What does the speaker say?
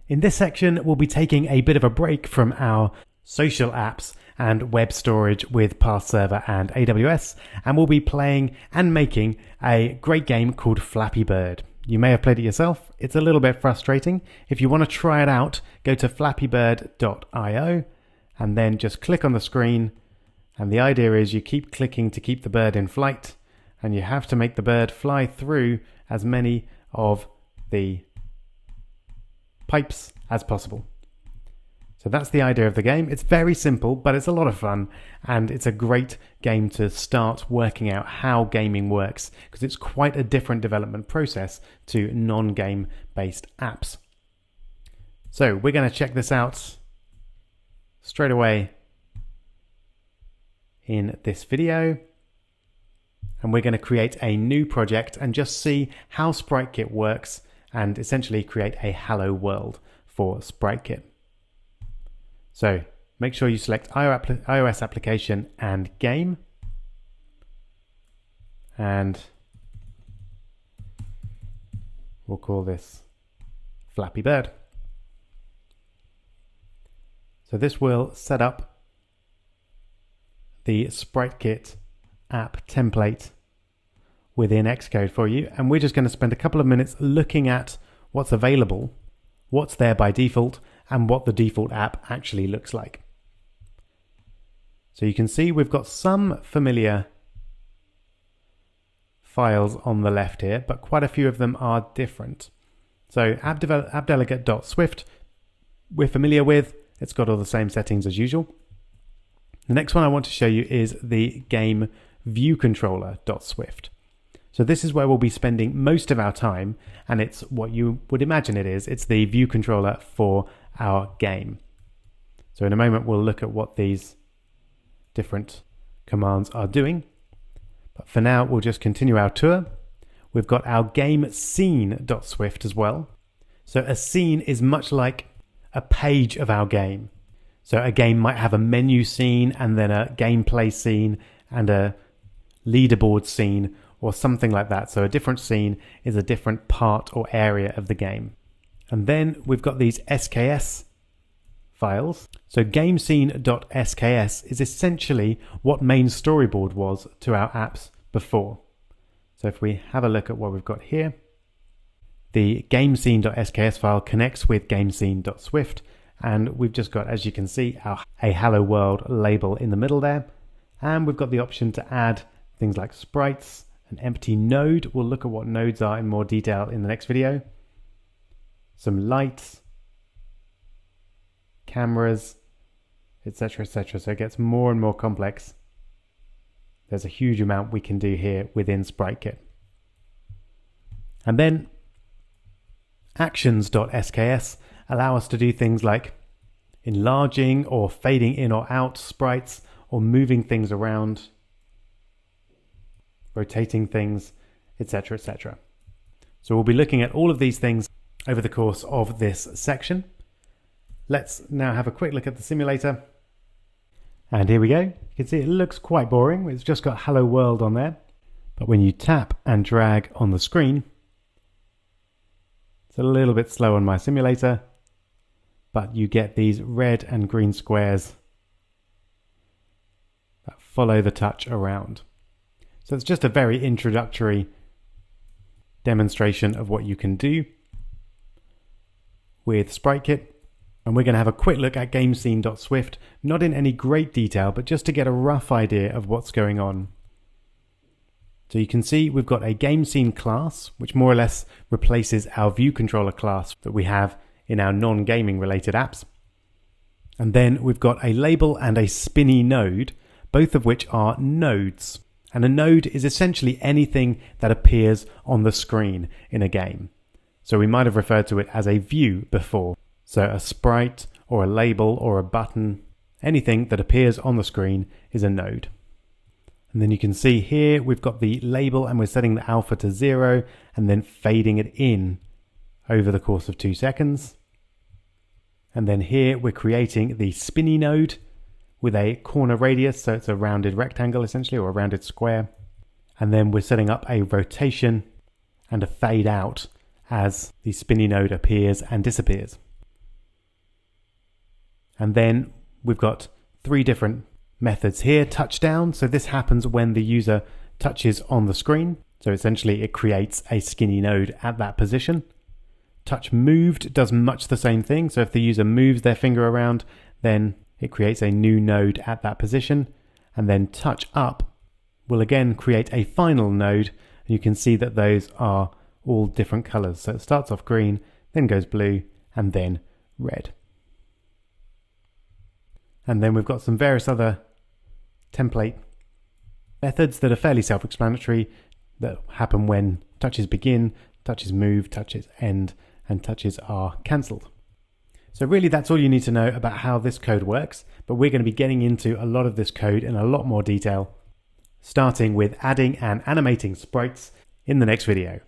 In this section, we'll be taking a bit of a break from our social apps and web storage with Path Server and AWS, and we'll be playing and making a great game called Flappy Bird. You may have played it yourself. It's a little bit frustrating. If you want to try it out, go to flappybird.io and then just click on the screen. And the idea is you keep clicking to keep the bird in flight, and you have to make the bird fly through as many of the pipes as possible. So that's the idea of the game. It's very simple, but it's a lot of fun, and it's a great game to start working out how gaming works, because it's quite a different development process to non-game based apps. So we're going to check this out straight away in this video, and we're going to create a new project and just see how SpriteKit works and essentially create a hello world for SpriteKit. So make sure you select iOS application and game, and we'll call this Flappy Bird. So this will set up the SpriteKit app template within Xcode for you, and we're just going to spend a couple of minutes looking at what's available, what's there by default, and what the default app actually looks like. So you can see we've got some familiar files on the left here, but quite a few of them are different. So appdelegate.swift we're familiar with. It's got all the same settings as usual. The next one I want to show you is the game viewcontroller.swift. So this is where we'll be spending most of our time, and it's what you would imagine it is. It's the view controller for our game. So in a moment we'll look at what these different commands are doing. But for now we'll just continue our tour. We've got our game scene.swift as well. So a scene is much like a page of our game. So a game might have a menu scene and then a gameplay scene and a leaderboard scene or something like that. So a different scene is a different part or area of the game. And then we've got these SKS files. So gamescene.sks is essentially what main storyboard was to our apps before. So if we have a look at what we've got here, the gamescene.sks file connects with gamescene.swift, and we've just got, as you can see, a hello world label in the middle there. And we've got the option to add things like sprites, an empty node. We'll look at what nodes are in more detail in the next video. Some lights, cameras, etc., etc. So it gets more and more complex. There's a huge amount we can do here within SpriteKit. And then actions.sks allow us to do things like enlarging or fading in or out sprites, or moving things around, rotating things, etc., etc. So we'll be looking at all of these things over the course of this section. Let's now have a quick look at the simulator. And here we go. You can see it looks quite boring. It's just got hello world on there. But when you tap and drag on the screen, it's a little bit slow on my simulator, but you get these red and green squares that follow the touch around. So it's just a very introductory demonstration of what you can do with SpriteKit. And we're going to have a quick look at gamescene.swift, not in any great detail, but just to get a rough idea of what's going on. So you can see we've got a game scene class, which more or less replaces our view controller class that we have in our non-gaming related apps. And then we've got a label and a spinny node, both of which are nodes. And a node is essentially anything that appears on the screen in a game. So we might have referred to it as a view before. So a sprite or a label or a button, anything that appears on the screen is a node. And then you can see here we've got the label, and we're setting the alpha to 0 and then fading it in over the course of 2 seconds. And then here we're creating the spinny node with a corner radius, so it's a rounded rectangle essentially, or a rounded square. And then we're setting up a rotation and a fade out as the spinny node appears and disappears. And then we've got 3 different methods here. Touchdown, so this happens when the user touches on the screen. So essentially it creates a skinny node at that position. Touch moved does much the same thing. So if the user moves their finger around, then it creates a new node at that position. And then touch up will again create a final node. And you can see that those are all different colors. So it starts off green, then goes blue, and then red. And then we've got some various other template methods that are fairly self-explanatory that happen when touches begin, touches move, touches end, and touches are cancelled. So really that's all you need to know about how this code works, but we're going to be getting into a lot of this code in a lot more detail, starting with adding and animating sprites in the next video.